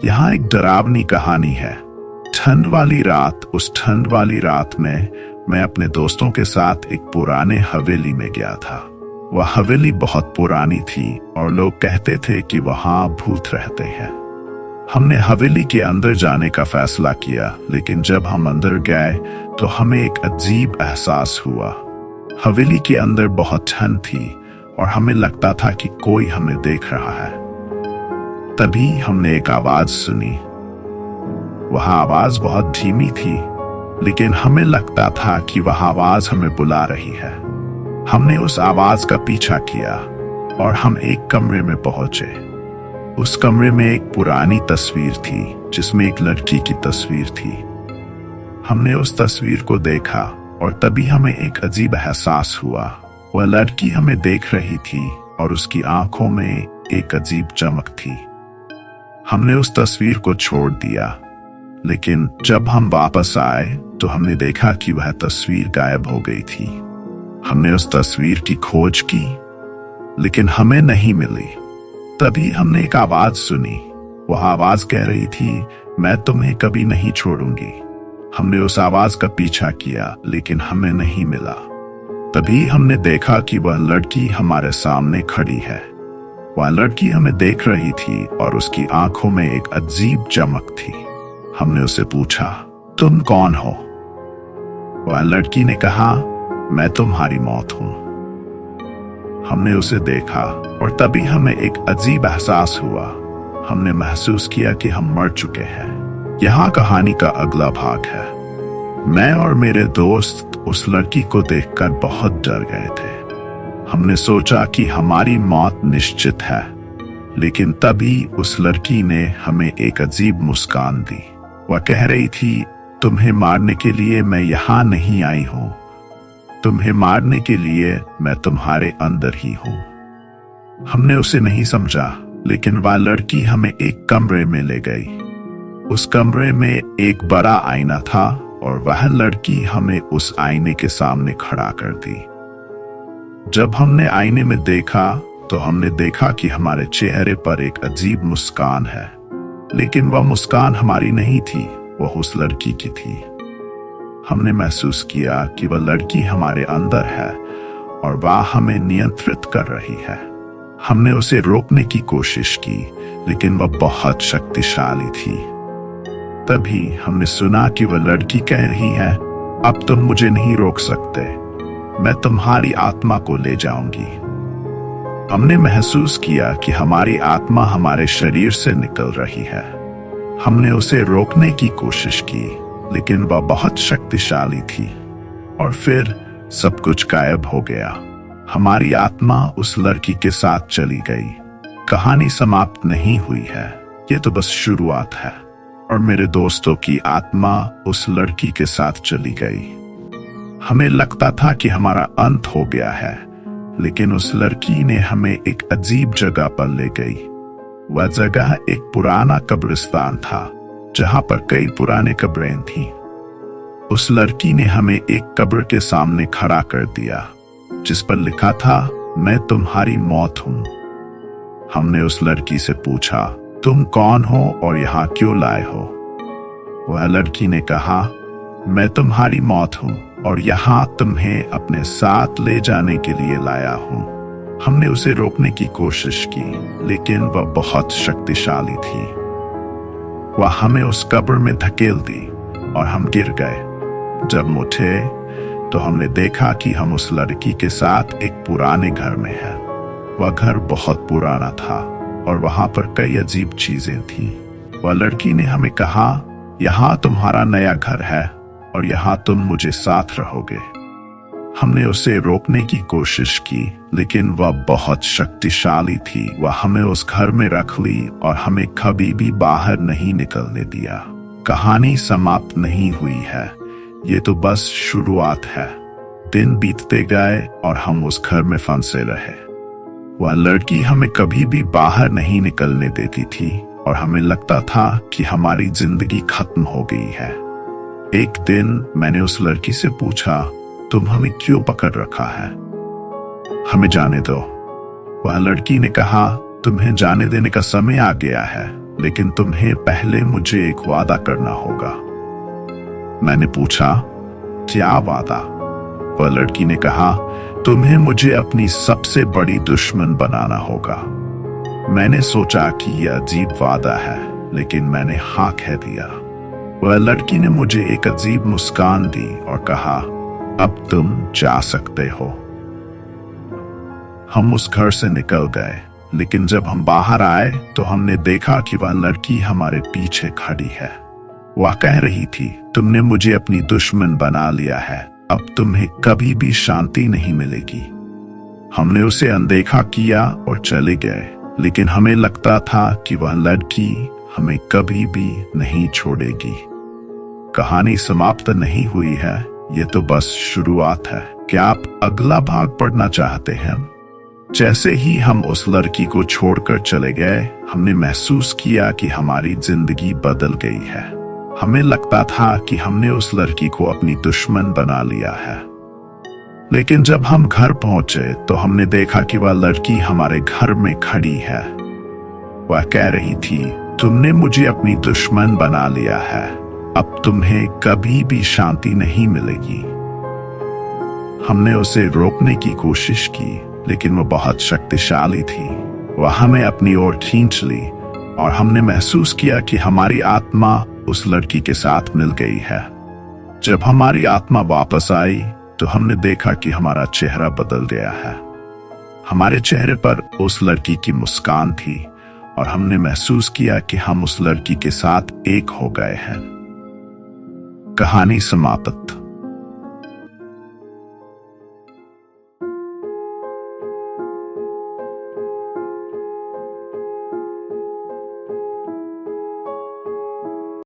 यहाँ एक डरावनी कहानी है। ठंड वाली रात, उस ठंड वाली रात में मैं अपने दोस्तों के साथ एक पुराने हवेली में गया था। वह हवेली बहुत पुरानी थी और लोग कहते थे कि वहां भूत रहते हैं। हमने हवेली के अंदर जाने का फैसला किया, लेकिन जब हम अंदर गए तो हमें एक अजीब एहसास हुआ। हवेली के अंदर बहुत ठंड थी और हमें लगता था कि कोई हमें देख रहा है। तभी हमने एक आवाज सुनी। वह आवाज बहुत धीमी थी, लेकिन हमें लगता था कि वह आवाज हमें बुला रही है। हमने उस आवाज का पीछा किया और हम एक कमरे में पहुंचे। उस कमरे में एक पुरानी तस्वीर थी जिसमें एक लड़की की तस्वीर थी। हमने उस तस्वीर को देखा और तभी हमें एक अजीब एहसास हुआ। वह लड़की हमें देख रही थी और उसकी आंखों में एक अजीब चमक थी। हमने उस तस्वीर को छोड़ दिया, लेकिन जब हम वापस आए तो हमने देखा कि वह तस्वीर गायब हो गई थी। हमने उस तस्वीर की खोज की, लेकिन हमें नहीं मिली। तभी हमने एक आवाज सुनी। वह आवाज कह रही थी, मैं तुम्हें कभी नहीं छोड़ूंगी। हमने उस आवाज का पीछा किया, लेकिन हमें नहीं मिला। तभी हमने देखा कि वह लड़की हमारे सामने खड़ी है। वह लड़की हमें देख रही थी और उसकी आंखों में एक अजीब चमक थी। हमने उससे पूछा, तुम कौन हो? वह लड़की ने कहा, मैं तुम्हारी मौत हूं। हमने उसे देखा और तभी हमें एक अजीब एहसास हुआ। हमने महसूस किया कि हम मर चुके हैं। यहाँ कहानी का अगला भाग है। मैं और मेरे दोस्त उस लड़की को देखकर बहुत डर गए थे। हमने सोचा कि हमारी मौत निश्चित है, लेकिन तभी उस लड़की ने हमें एक अजीब मुस्कान दी। वह कह रही थी, तुम्हें मारने के लिए मैं यहाँ नहीं आई हूं। तुम्हें मारने के लिए मैं तुम्हारे अंदर ही हूं। हमने उसे नहीं समझा, लेकिन वह लड़की हमें एक कमरे में ले गई। उस कमरे में एक बड़ा आईना था और वह लड़की हमें उस आईने के सामने खड़ा कर दी। जब हमने आईने में देखा तो हमने देखा कि हमारे चेहरे पर एक अजीब मुस्कान है, लेकिन वह मुस्कान हमारी नहीं थी, वह उस लड़की की थी। हमने महसूस किया कि वह लड़की हमारे अंदर है और वह हमें नियंत्रित कर रही है। हमने उसे रोकने की कोशिश की, लेकिन वह बहुत शक्तिशाली थी। तभी हमने सुना कि वह लड़की कह रही है, अब तुम मुझे नहीं रोक सकते, मैं तुम्हारी आत्मा को ले जाऊंगी। हमने महसूस किया कि हमारी आत्मा हमारे शरीर से निकल रही है। हमने उसे रोकने की कोशिश की, लेकिन वह बहुत शक्तिशाली थी और फिर सब कुछ गायब हो गया। हमारी आत्मा उस लड़की के साथ चली गई। कहानी समाप्त नहीं हुई है, ये तो बस शुरुआत है। और मेरे दोस्तों की आत्मा उस लड़की के साथ चली गई। हमें लगता था कि हमारा अंत हो गया है, लेकिन उस लड़की ने हमें एक अजीब जगह पर ले गई। वह जगह एक पुराना कब्रिस्तान था, जहां पर कई पुराने कब्रें थीं। उस लड़की ने हमें एक कब्र के सामने खड़ा कर दिया, जिस पर लिखा था, मैं तुम्हारी मौत हूं। हमने उस लड़की से पूछा, तुम कौन हो और यहाँ क्यों लाए हो? वह लड़की ने कहा, मैं तुम्हारी मौत हूं और यहाँ तुम्हें अपने साथ ले जाने के लिए लाया हूं। हमने उसे रोकने की कोशिश की, लेकिन वह बहुत शक्तिशाली थी। वह हमें उस कब्र में धकेल दी और हम गिर गए। जब उठे तो हमने देखा कि हम उस लड़की के साथ एक पुराने घर में हैं। वह घर बहुत पुराना था और वहां पर कई अजीब चीजें थीं। वह लड़की ने हमें कहा, यहाँ तुम्हारा नया घर है और यहाँ तुम मुझे साथ रहोगे। हमने उसे रोकने की कोशिश की, लेकिन वह बहुत शक्तिशाली थी। वह हमें उस घर में रख ली और हमें कभी भी बाहर नहीं निकलने दिया। कहानी समाप्त नहीं हुई है, ये तो बस शुरुआत है। दिन बीतते गए और हम उस घर में फंसे रहे। वह लड़की हमें कभी भी बाहर नहीं निकलने देती थी और हमें लगता था कि हमारी जिंदगी खत्म हो गई है। एक दिन मैंने उस लड़की से पूछा, तुम हमें क्यों पकड़ रखा है? हमें जाने दो। वह लड़की ने कहा, तुम्हें जाने देने का समय आ गया है। लेकिन तुम्हें पहले मुझे एक वादा करना होगा। मैंने पूछा, क्या वादा? वह लड़की ने कहा, तुम्हें मुझे अपनी सबसे बड़ी दुश्मन बनाना होगा। मैंने सोचा कि यह अजीब वादा है, लेकिन मैंने हाँ कह दिया। वह लड़की ने मुझे एक अजीब मुस्कान दी और कहा, अब तुम जा सकते हो। हम उस घर से निकल गए, लेकिन जब हम बाहर आए तो हमने देखा कि वह लड़की हमारे पीछे खड़ी है। वह कह रही थी, तुमने मुझे अपनी दुश्मन बना लिया है, अब तुम्हें कभी भी शांति नहीं मिलेगी। हमने उसे अनदेखा किया और चले गए, लेकिन हमें लगता था कि वह लड़की हमें कभी भी नहीं छोड़ेगी। कहानी समाप्त नहीं हुई है, ये तो बस शुरुआत है। क्या आप अगला भाग पढ़ना चाहते हैं? जैसे ही हम उस लड़की को छोड़कर चले गए, हमने महसूस किया कि हमारी जिंदगी बदल गई है। हमें लगता था कि हमने उस लड़की को अपनी दुश्मन बना लिया है, लेकिन जब हम घर पहुंचे तो हमने देखा कि वह लड़की हमारे घर में खड़ी है। वह कह रही थी, तुमने मुझे अपनी दुश्मन बना लिया है, अब तुम्हें कभी भी शांति नहीं मिलेगी। हमने उसे रोकने की कोशिश की, लेकिन वो बहुत शक्तिशाली थी। वह हमें अपनी ओर खींच ली और हमने महसूस किया कि हमारी आत्मा उस लड़की के साथ मिल गई है। जब हमारी आत्मा वापस आई तो हमने देखा कि हमारा चेहरा बदल गया है। हमारे चेहरे पर उस लड़की की मुस्कान थी और हमने महसूस किया कि हम उस लड़की के साथ एक हो गए हैं। कहानी समाप्त।